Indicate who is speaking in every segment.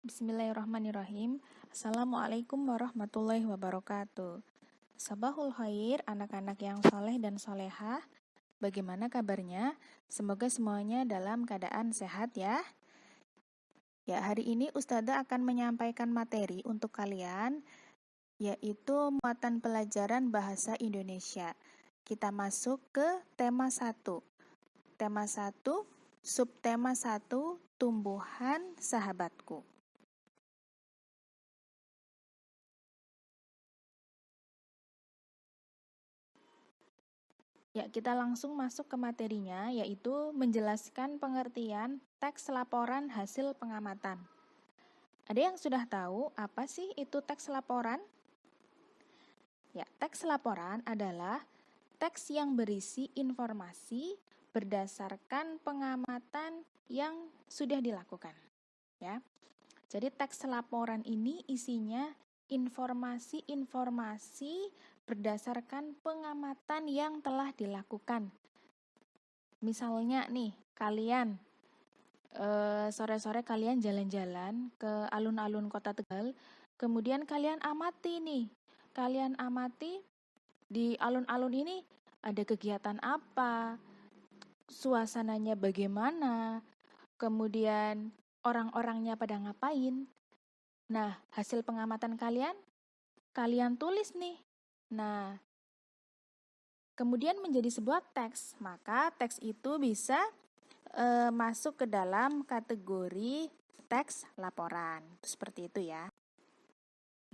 Speaker 1: Bismillahirrahmanirrahim. Assalamualaikum warahmatullahi wabarakatuh. Sabahul khair anak-anak yang soleh dan solehah. Bagaimana kabarnya? Semoga semuanya dalam keadaan sehat ya. Ya, hari ini Ustazah akan menyampaikan materi untuk kalian, yaitu muatan pelajaran bahasa Indonesia. Kita masuk ke tema 1. Tema 1, subtema 1, tumbuhan sahabatku. Ya, kita langsung masuk ke materinya, yaitu menjelaskan pengertian teks laporan hasil pengamatan. Ada yang sudah tahu apa sih itu teks laporan? Ya, teks laporan adalah teks yang berisi informasi berdasarkan pengamatan yang sudah dilakukan. Ya, jadi teks laporan ini isinya informasi-informasi berdasarkan pengamatan yang telah dilakukan. Misalnya nih, kalian sore-sore kalian jalan-jalan ke alun-alun Kota Tegal, kemudian kalian amati di alun-alun ini ada kegiatan apa, suasananya bagaimana, kemudian orang-orangnya pada ngapain. Nah, hasil pengamatan kalian tulis nih. Nah, kemudian menjadi sebuah teks, maka teks itu bisa masuk ke dalam kategori teks laporan. Seperti itu ya.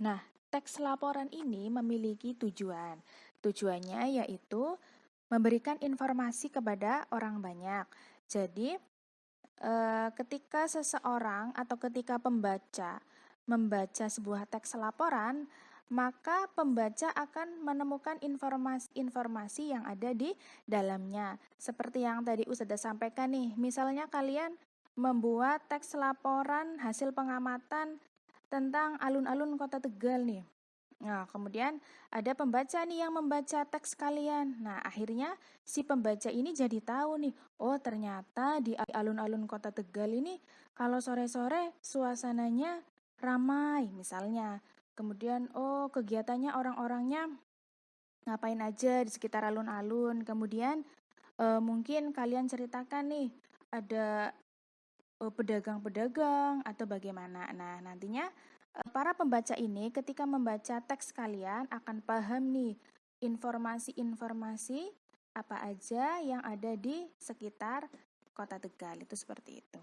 Speaker 1: Nah, teks laporan ini memiliki tujuan. Tujuannya yaitu memberikan informasi kepada orang banyak. Jadi, ketika seseorang atau ketika pembaca membaca sebuah teks laporan, maka pembaca akan menemukan informasi-informasi yang ada di dalamnya. Seperti yang tadi Ustazah sampaikan nih, misalnya kalian membuat teks laporan hasil pengamatan tentang alun-alun Kota Tegal nih. Nah, kemudian ada pembaca nih yang membaca teks kalian. Nah, akhirnya si pembaca ini jadi tahu nih, oh ternyata di alun-alun Kota Tegal ini kalau sore-sore suasananya ramai misalnya. Kemudian oh kegiatannya orang-orangnya ngapain aja di sekitar alun-alun. Kemudian mungkin kalian ceritakan nih ada pedagang-pedagang atau bagaimana. Nah, nantinya para pembaca ini ketika membaca teks kalian akan paham nih informasi-informasi apa aja yang ada di sekitar Kota Tegal. Itu seperti itu.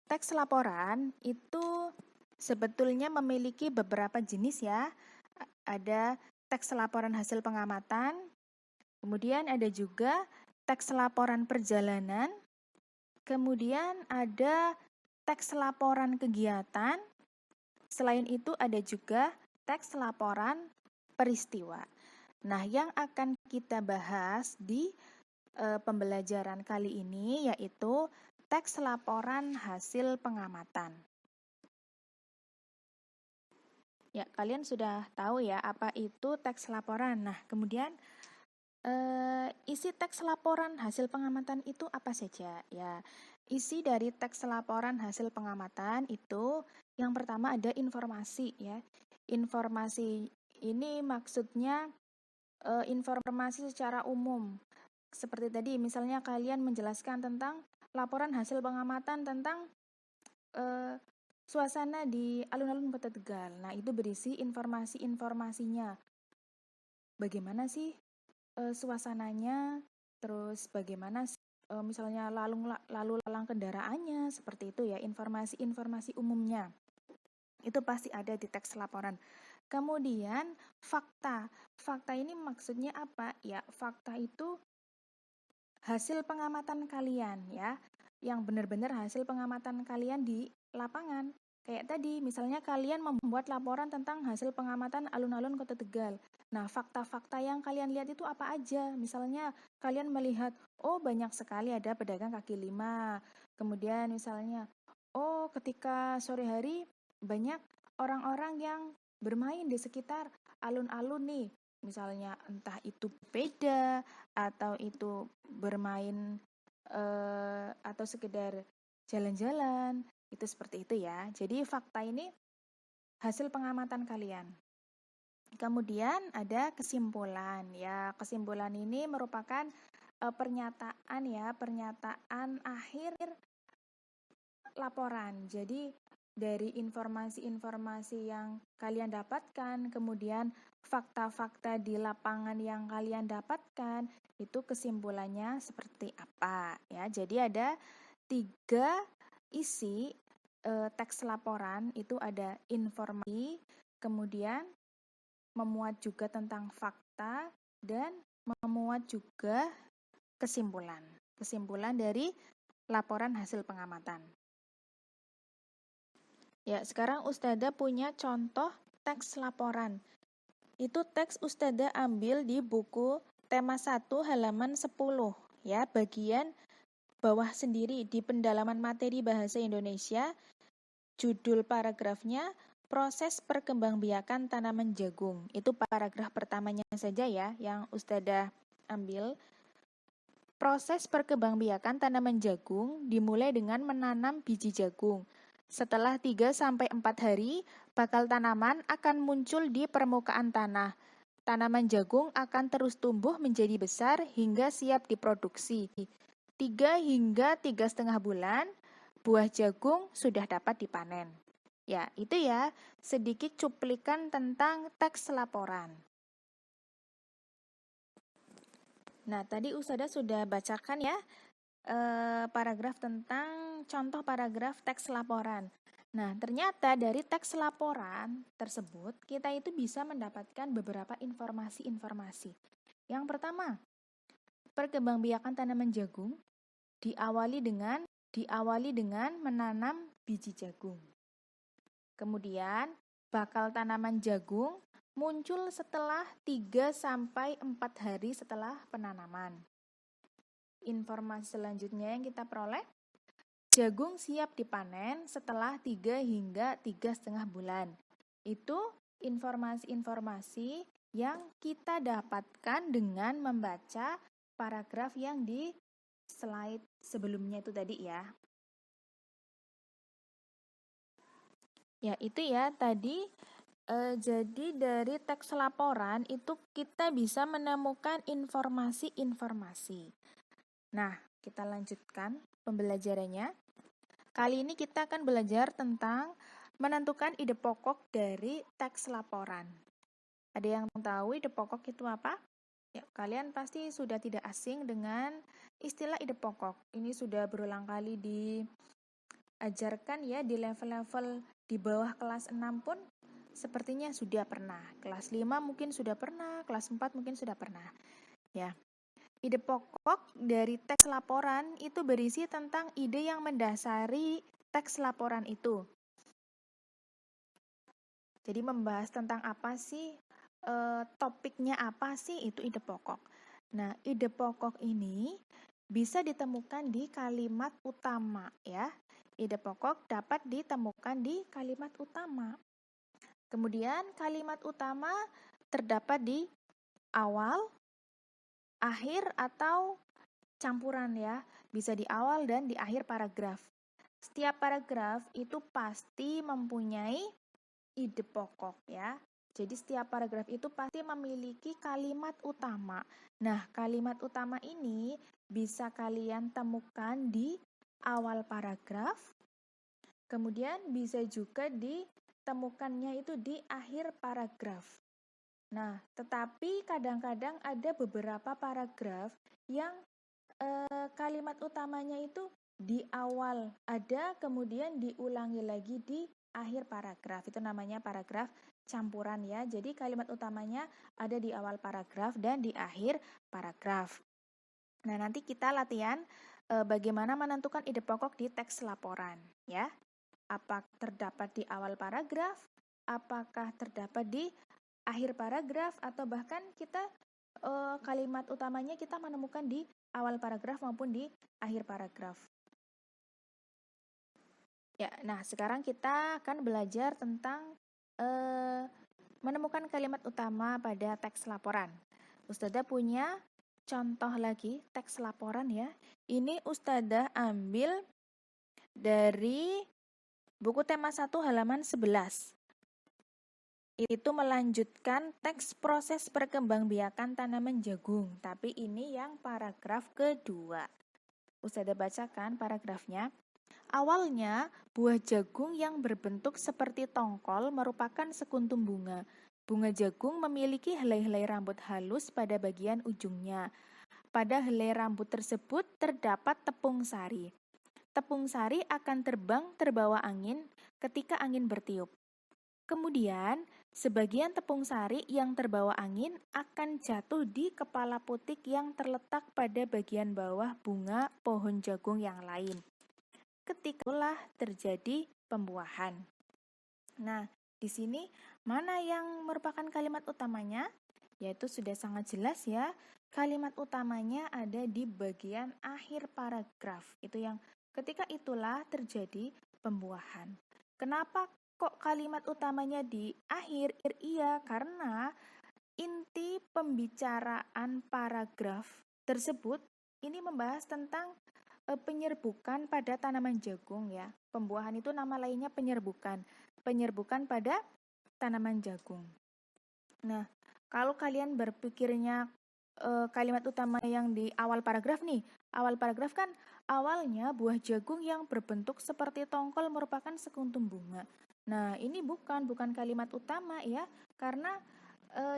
Speaker 1: Teks laporan itu sebetulnya memiliki beberapa jenis ya. Ada teks laporan hasil pengamatan, kemudian ada juga teks laporan perjalanan, kemudian ada teks laporan kegiatan, selain itu ada juga teks laporan peristiwa. Nah, yang akan kita bahas di pembelajaran kali ini yaitu teks laporan hasil pengamatan. Ya, kalian sudah tahu ya apa itu teks laporan. Nah, kemudian isi teks laporan hasil pengamatan itu apa saja? Ya, isi dari teks laporan hasil pengamatan itu yang pertama ada informasi ya. Informasi ini maksudnya informasi secara umum. Seperti tadi misalnya kalian menjelaskan tentang laporan hasil pengamatan tentang suasana di alun-alun Kota Tegal. Nah, itu berisi informasi-informasinya. Bagaimana sih suasananya, terus bagaimana misalnya lalu lalang kendaraannya, seperti itu ya, informasi-informasi umumnya. Itu pasti ada di teks laporan. Kemudian fakta. Fakta ini maksudnya apa? Ya, fakta itu hasil pengamatan kalian ya. Yang benar-benar hasil pengamatan kalian di lapangan. Kayak tadi, misalnya kalian membuat laporan tentang hasil pengamatan alun-alun Kota Tegal. Nah, fakta-fakta yang kalian lihat itu apa aja? Misalnya, kalian melihat, oh banyak sekali ada pedagang kaki lima. Kemudian misalnya, oh ketika sore hari banyak orang-orang yang bermain di sekitar alun-alun nih. Misalnya entah itu sepeda, atau itu bermain atau sekedar jalan-jalan, itu seperti itu ya. Jadi fakta ini hasil pengamatan kalian. Kemudian ada kesimpulan ya. Kesimpulan ini merupakan pernyataan akhir laporan. Jadi dari informasi-informasi yang kalian dapatkan, kemudian fakta-fakta di lapangan yang kalian dapatkan, itu kesimpulannya seperti apa ya. Jadi ada 3 isi teks laporan, itu ada informasi, kemudian memuat juga tentang fakta, dan memuat juga kesimpulan dari laporan hasil pengamatan. Ya, sekarang Ustadzah punya contoh teks laporan. Itu teks Ustadzah ambil di buku tema 1 halaman 10 ya, bagian bawah sendiri di pendalaman materi bahasa Indonesia. Judul paragrafnya proses perkembangbiakan tanaman jagung. Itu paragraf pertamanya saja ya yang Ustadzah ambil. Proses perkembangbiakan tanaman jagung dimulai dengan menanam biji jagung. Setelah 3-4 hari, bakal tanaman akan muncul di permukaan tanah. Tanaman jagung akan terus tumbuh menjadi besar hingga siap diproduksi. 3 hingga 3,5 bulan, buah jagung sudah dapat dipanen. Ya, itu ya, sedikit cuplikan tentang teks laporan. Nah, tadi Ustadzah sudah bacakan ya paragraf tentang contoh paragraf teks laporan. Nah, ternyata dari teks laporan tersebut kita itu bisa mendapatkan beberapa informasi-informasi. Yang pertama, perkembangbiakan tanaman jagung diawali dengan menanam biji jagung. Kemudian, bakal tanaman jagung muncul setelah 3-4 hari setelah penanaman. Informasi selanjutnya yang kita peroleh, jagung siap dipanen setelah 3 hingga 3,5 bulan. Itu informasi-informasi yang kita dapatkan dengan membaca paragraf yang di slide sebelumnya itu tadi ya. Ya, itu ya tadi. Jadi dari teks laporan itu kita bisa menemukan informasi-informasi. Nah, kita lanjutkan pembelajarannya. Kali ini kita akan belajar tentang menentukan ide pokok dari teks laporan. Ada yang tahu ide pokok itu apa? Ya, kalian pasti sudah tidak asing dengan istilah ide pokok. Ini sudah berulang kali diajarkan ya di level-level di bawah kelas 6 pun sepertinya sudah pernah. Kelas 5 mungkin sudah pernah, kelas 4 mungkin sudah pernah. Ya. Ide pokok dari teks laporan itu berisi tentang ide yang mendasari teks laporan itu. Jadi membahas tentang apa sih, topiknya apa sih, itu ide pokok. Nah, ide pokok ini bisa ditemukan di kalimat utama ya. Ide pokok dapat ditemukan di kalimat utama. Kemudian kalimat utama terdapat di awal, akhir, atau campuran ya. Bisa di awal dan di akhir paragraf. Setiap paragraf itu pasti mempunyai ide pokok ya. Jadi setiap paragraf itu pasti memiliki kalimat utama. Nah, kalimat utama ini bisa kalian temukan di awal paragraf. Kemudian bisa juga ditemukannya itu di akhir paragraf. Nah, tetapi kadang-kadang ada beberapa paragraf yang kalimat utamanya itu di awal ada, kemudian diulangi lagi di akhir paragraf. Itu namanya paragraf campuran ya. Jadi kalimat utamanya ada di awal paragraf dan di akhir paragraf. Nah, nanti kita latihan bagaimana menentukan ide pokok di teks laporan ya. Apakah terdapat di awal paragraf, apakah terdapat di akhir paragraf, atau bahkan kita kalimat utamanya kita menemukan di awal paragraf maupun di akhir paragraf. Ya, nah sekarang kita akan belajar tentang menemukan kalimat utama pada teks laporan. Ustadzah punya contoh lagi teks laporan ya. Ini Ustadzah ambil dari buku tema 1 halaman 11. Itu melanjutkan teks proses perkembangbiakan tanaman jagung, tapi ini yang paragraf kedua. Ustazah bacakan paragrafnya. Awalnya, buah jagung yang berbentuk seperti tongkol merupakan sekuntum bunga. Bunga jagung memiliki helai-helai rambut halus pada bagian ujungnya. Pada helai rambut tersebut terdapat tepung sari. Tepung sari akan terbang terbawa angin ketika angin bertiup. Kemudian, sebagian tepung sari yang terbawa angin akan jatuh di kepala putik yang terletak pada bagian bawah bunga pohon jagung yang lain. Ketika itulah terjadi pembuahan. Nah, di sini mana yang merupakan kalimat utamanya? Yaitu sudah sangat jelas ya. Kalimat utamanya ada di bagian akhir paragraf. Itu yang ketika itulah terjadi pembuahan. Kenapa kok kalimat utamanya di akhir? Iya, karena inti pembicaraan paragraf tersebut ini membahas tentang penyerbukan pada tanaman jagung ya. Pembuahan itu nama lainnya penyerbukan. Penyerbukan pada tanaman jagung. Nah, kalau kalian berpikirnya kalimat utama yang di awal paragraf nih. Awal paragraf kan awalnya buah jagung yang berbentuk seperti tongkol merupakan sekuntum bunga. Nah, ini bukan kalimat utama ya, karena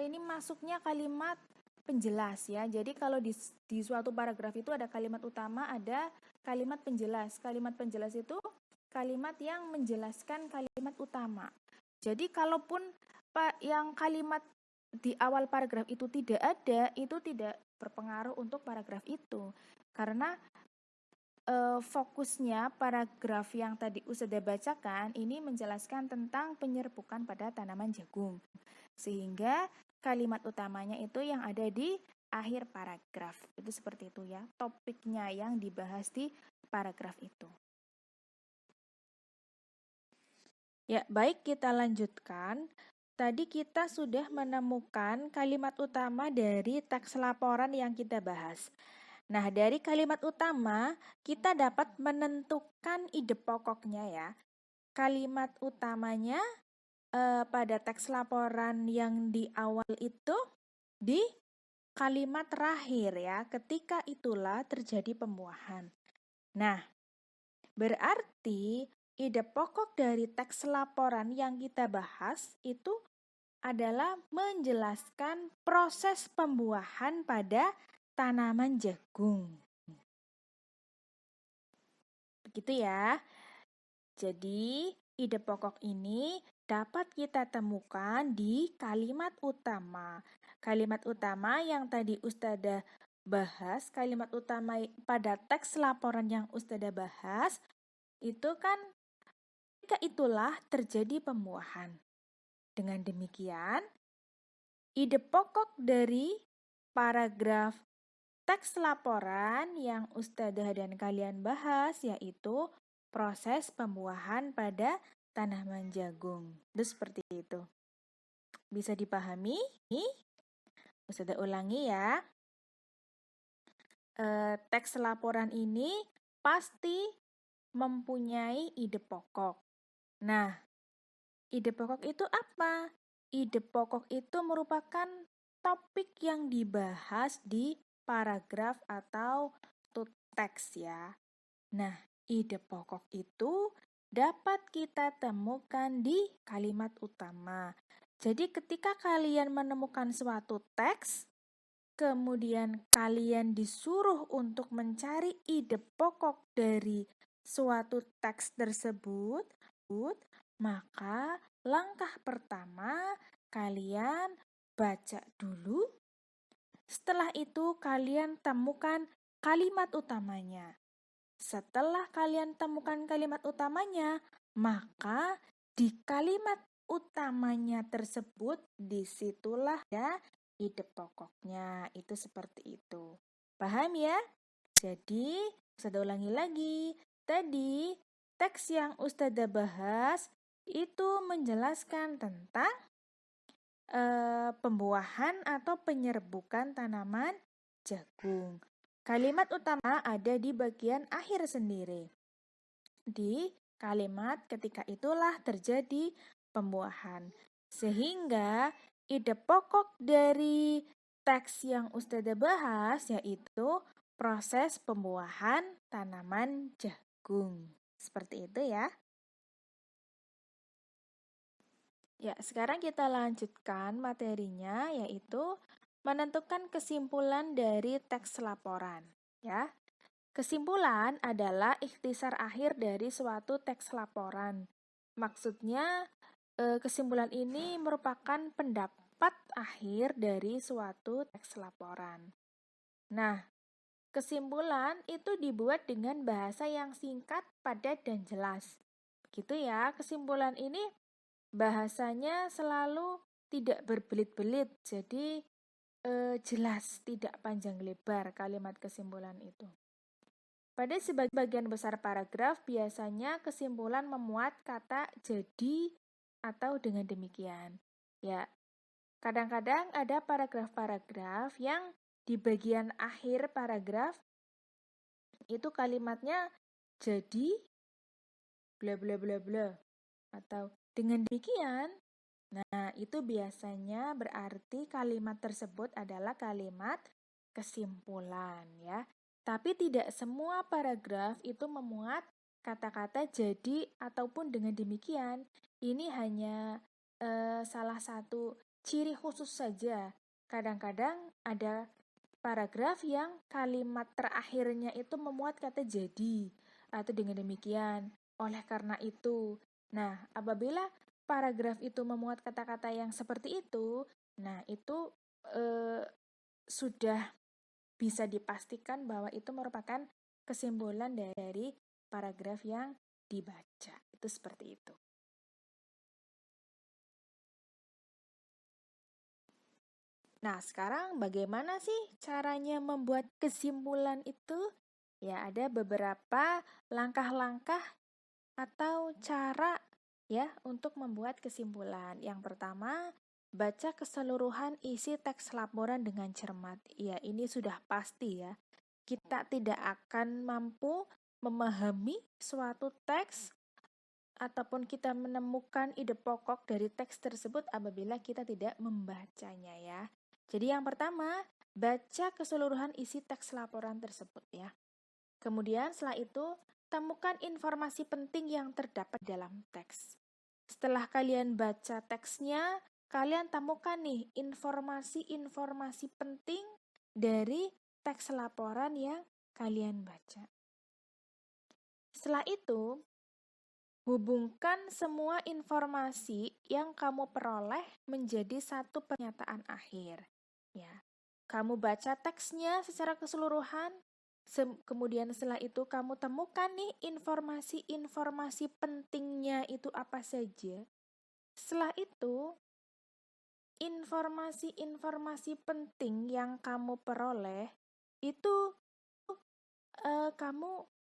Speaker 1: ini masuknya kalimat penjelas ya. Jadi kalau di suatu paragraf itu ada kalimat utama, ada kalimat penjelas. Kalimat penjelas itu kalimat yang menjelaskan kalimat utama. Jadi kalaupun yang kalimat di awal paragraf itu tidak ada, itu tidak berpengaruh untuk paragraf itu. Karena fokusnya paragraf yang tadi Ustazah bacakan ini menjelaskan tentang penyerbukan pada tanaman jagung. Sehingga kalimat utamanya itu yang ada di akhir paragraf. Itu seperti itu ya, topiknya yang dibahas di paragraf itu. Ya, baik, kita lanjutkan. Tadi kita sudah menemukan kalimat utama dari teks laporan yang kita bahas. Nah, dari kalimat utama kita dapat menentukan ide pokoknya ya. Kalimat utamanya pada teks laporan yang di awal itu di kalimat terakhir ya. Ketika itulah terjadi pembuahan. Nah, berarti ide pokok dari teks laporan yang kita bahas itu adalah menjelaskan proses pembuahan pada tanaman jagung. Begitu ya. Jadi, ide pokok ini dapat kita temukan di kalimat utama. Kalimat utama yang tadi Ustazah bahas, kalimat utama pada teks laporan yang Ustazah bahas, itu kan ketika itulah terjadi pembuahan. Dengan demikian, ide pokok dari paragraf teks laporan yang Ustazah dan kalian bahas yaitu proses pembuahan pada tanaman jagung. Itu seperti itu. Bisa dipahami? Ustazah ulangi ya. Teks laporan ini pasti mempunyai ide pokok. Nah, ide pokok itu apa? Ide pokok itu merupakan topik yang dibahas di paragraf atau teks ya. Nah, ide pokok itu dapat kita temukan di kalimat utama. Jadi ketika kalian menemukan suatu teks, kemudian kalian disuruh untuk mencari ide pokok dari suatu teks tersebut, maka langkah pertama kalian baca dulu. Setelah itu kalian temukan kalimat utamanya. Setelah kalian temukan kalimat utamanya, maka di kalimat utamanya tersebut disitulah ya ide pokoknya. Itu seperti itu. Paham ya? Jadi, Ustazah ulangi lagi. Tadi, teks yang Ustazah bahas itu menjelaskan tentang pembuahan atau penyerbukan tanaman jagung. Kalimat utama ada di bagian akhir sendiri. di kalimat ketika itulah terjadi pembuahan. Sehingga ide pokok dari teks yang Ustazah bahas yaitu proses pembuahan tanaman jagung. Seperti itu ya. Ya, sekarang kita lanjutkan materinya yaitu menentukan kesimpulan dari teks laporan, ya. Kesimpulan adalah ikhtisar akhir dari suatu teks laporan. Maksudnya, kesimpulan ini merupakan pendapat akhir dari suatu teks laporan. Nah, kesimpulan itu dibuat dengan bahasa yang singkat, padat, dan jelas. Begitu ya, kesimpulan ini bahasanya selalu tidak berbelit-belit, jadi jelas, tidak panjang lebar kalimat kesimpulan itu. Pada sebagian besar paragraf, biasanya kesimpulan memuat kata jadi atau dengan demikian. Ya, kadang-kadang ada paragraf-paragraf yang di bagian akhir paragraf itu kalimatnya jadi bla bla bla bla atau dengan demikian. Nah, itu biasanya berarti kalimat tersebut adalah kalimat kesimpulan ya. Tapi tidak semua paragraf itu memuat kata-kata jadi ataupun dengan demikian. Ini hanya salah satu ciri khusus saja. Kadang-kadang ada paragraf yang kalimat terakhirnya itu memuat kata jadi atau dengan demikian. Oleh karena itu, nah apabila paragraf itu memuat kata-kata yang seperti itu, nah itu sudah bisa dipastikan bahwa itu merupakan kesimpulan dari paragraf yang dibaca. Itu seperti itu. Nah, sekarang bagaimana sih caranya membuat kesimpulan itu? Ya, ada beberapa langkah-langkah atau cara ya untuk membuat kesimpulan. Yang pertama, baca keseluruhan isi teks laporan dengan cermat. Ya, ini sudah pasti ya. Kita tidak akan mampu memahami suatu teks ataupun kita menemukan ide pokok dari teks tersebut apabila kita tidak membacanya ya. Jadi yang pertama, baca keseluruhan isi teks laporan tersebut ya. Kemudian setelah itu, temukan informasi penting yang terdapat dalam teks. Setelah kalian baca teksnya, kalian temukan nih informasi-informasi penting dari teks laporan yang kalian baca. Setelah itu, hubungkan semua informasi yang kamu peroleh menjadi satu pernyataan akhir. Ya, kamu baca teksnya secara keseluruhan, kemudian setelah itu kamu temukan nih informasi-informasi pentingnya itu apa saja. Setelah itu, informasi-informasi penting yang kamu peroleh itu kamu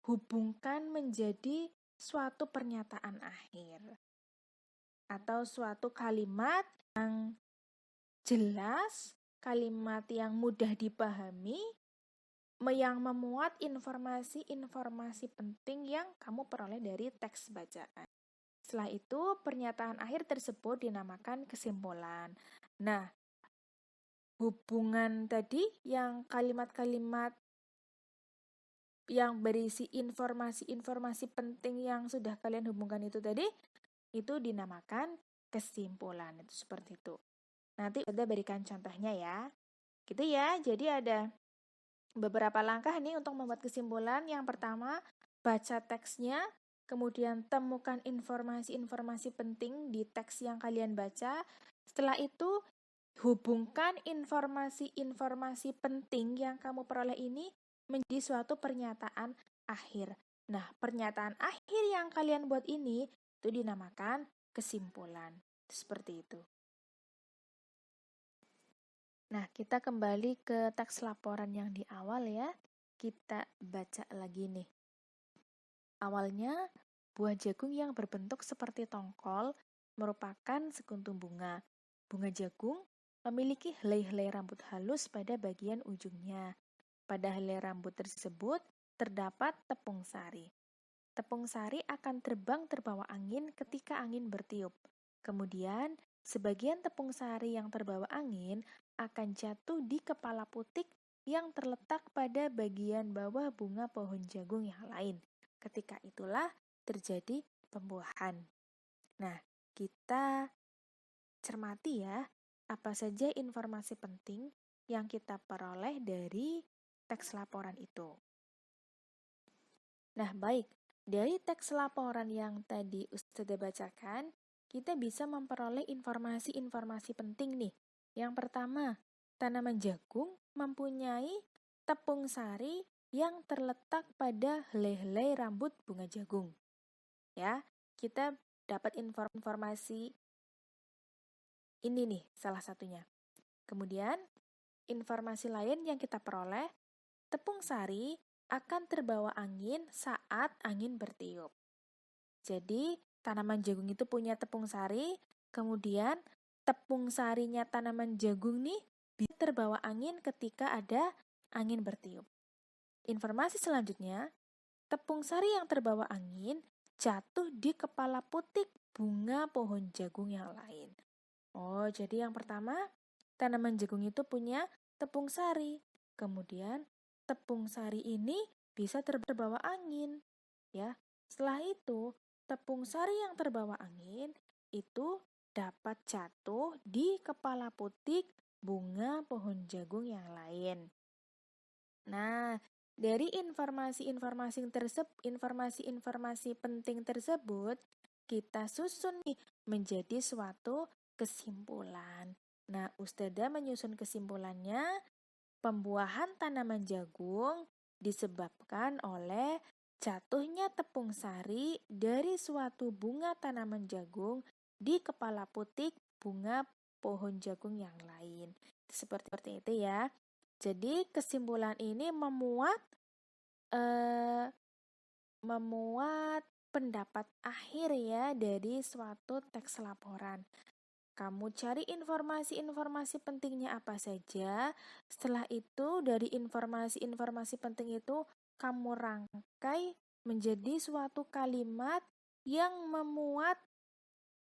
Speaker 1: hubungkan menjadi suatu pernyataan akhir atau suatu kalimat yang jelas, kalimat yang mudah dipahami, yang memuat informasi-informasi penting yang kamu peroleh dari teks bacaan. Setelah itu, pernyataan akhir tersebut dinamakan kesimpulan. Nah, hubungan tadi yang kalimat-kalimat yang berisi informasi-informasi penting yang sudah kalian hubungkan itu tadi, itu dinamakan kesimpulan. Itu seperti itu. Nanti udah berikan contohnya ya. Gitu ya, jadi ada beberapa langkah nih untuk membuat kesimpulan. Yang pertama, baca teksnya, kemudian temukan informasi-informasi penting di teks yang kalian baca. Setelah itu, hubungkan informasi-informasi penting yang kamu peroleh ini menjadi suatu pernyataan akhir. Nah, pernyataan akhir yang kalian buat ini itu dinamakan kesimpulan. Seperti itu. Nah, kita kembali ke teks laporan yang di awal ya. Kita baca lagi nih. Awalnya, buah jagung yang berbentuk seperti tongkol merupakan sekuntum bunga. Bunga jagung memiliki helai-helai rambut halus pada bagian ujungnya. Pada helai rambut tersebut terdapat tepung sari. tepung sari akan terbang terbawa angin ketika angin bertiup. Kemudian, sebagian tepung sari yang terbawa angin akan jatuh di kepala putik yang terletak pada bagian bawah bunga pohon jagung yang lain. Ketika itulah terjadi pembuahan. Nah, kita cermati ya, apa saja informasi penting yang kita peroleh dari teks laporan itu. Nah, baik. Dari teks laporan yang tadi Ustazah bacakan, kita bisa memperoleh informasi-informasi penting nih. Yang pertama, tanaman jagung mempunyai tepung sari yang terletak pada helai-helai rambut bunga jagung. Ya, kita dapat informasi ini nih salah satunya. Kemudian, informasi lain yang kita peroleh, tepung sari akan terbawa angin saat angin bertiup. Jadi, tanaman jagung itu punya tepung sari, kemudian tepung sarinya tanaman jagung nih bisa terbawa angin ketika ada angin bertiup. Informasi selanjutnya, tepung sari yang terbawa angin jatuh di kepala putik bunga pohon jagung yang lain. Oh, jadi yang pertama, tanaman jagung itu punya tepung sari. Kemudian, tepung sari ini bisa terbawa angin. Ya, setelah itu, tepung sari yang terbawa angin itu dapat jatuh di kepala putik bunga pohon jagung yang lain. Nah, dari informasi-informasi penting tersebut, kita susun nih menjadi suatu kesimpulan. Nah, Ustazah menyusun kesimpulannya, pembuahan tanaman jagung disebabkan oleh jatuhnya tepung sari dari suatu bunga tanaman jagung di kepala putik bunga pohon jagung yang lain. Seperti itu ya. Jadi kesimpulan ini memuat pendapat akhir ya dari suatu teks laporan. Kamu cari informasi-informasi pentingnya apa saja. Setelah itu, dari informasi-informasi penting itu, kamu rangkai menjadi suatu kalimat yang memuat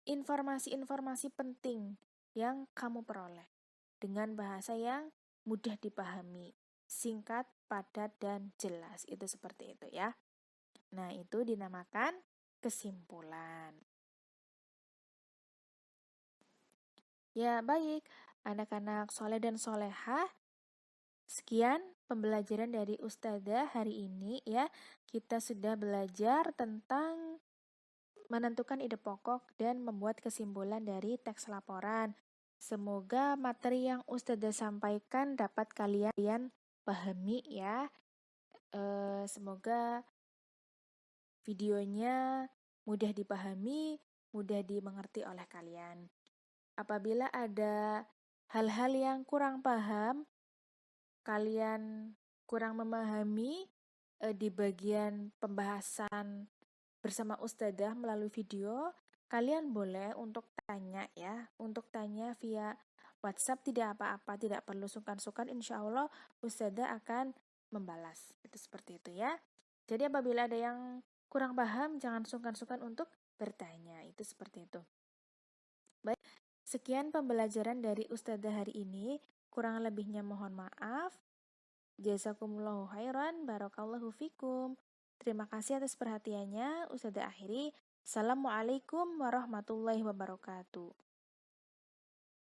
Speaker 1: informasi-informasi penting yang kamu peroleh dengan bahasa yang mudah dipahami, singkat, padat, dan jelas. Itu seperti itu ya. Nah, itu dinamakan kesimpulan. Ya, baik. Anak-anak soleh dan solehah, sekian pembelajaran dari Ustazah hari ini ya. Kita sudah belajar tentang menentukan ide pokok dan membuat kesimpulan dari teks laporan. Semoga materi yang Ustazah sampaikan dapat kalian pahami ya. Semoga videonya mudah dipahami, mudah dimengerti oleh kalian. Apabila ada hal-hal yang kurang paham, kalian kurang memahami di bagian pembahasan bersama Ustazah melalui video, kalian boleh untuk tanya ya, untuk tanya via WhatsApp, tidak apa-apa, tidak perlu sungkan-sungkan, insya Allah Ustazah akan membalas. Itu seperti itu ya. Jadi apabila ada yang kurang paham, jangan sungkan-sungkan untuk bertanya. Itu seperti itu. Baik, sekian pembelajaran dari Ustazah hari ini. Kurang lebihnya mohon maaf. Jazakumullahu khairan, barakallahu fikum. Terima kasih atas perhatiannya. Ustazah akhiri. Assalamualaikum warahmatullahi wabarakatuh.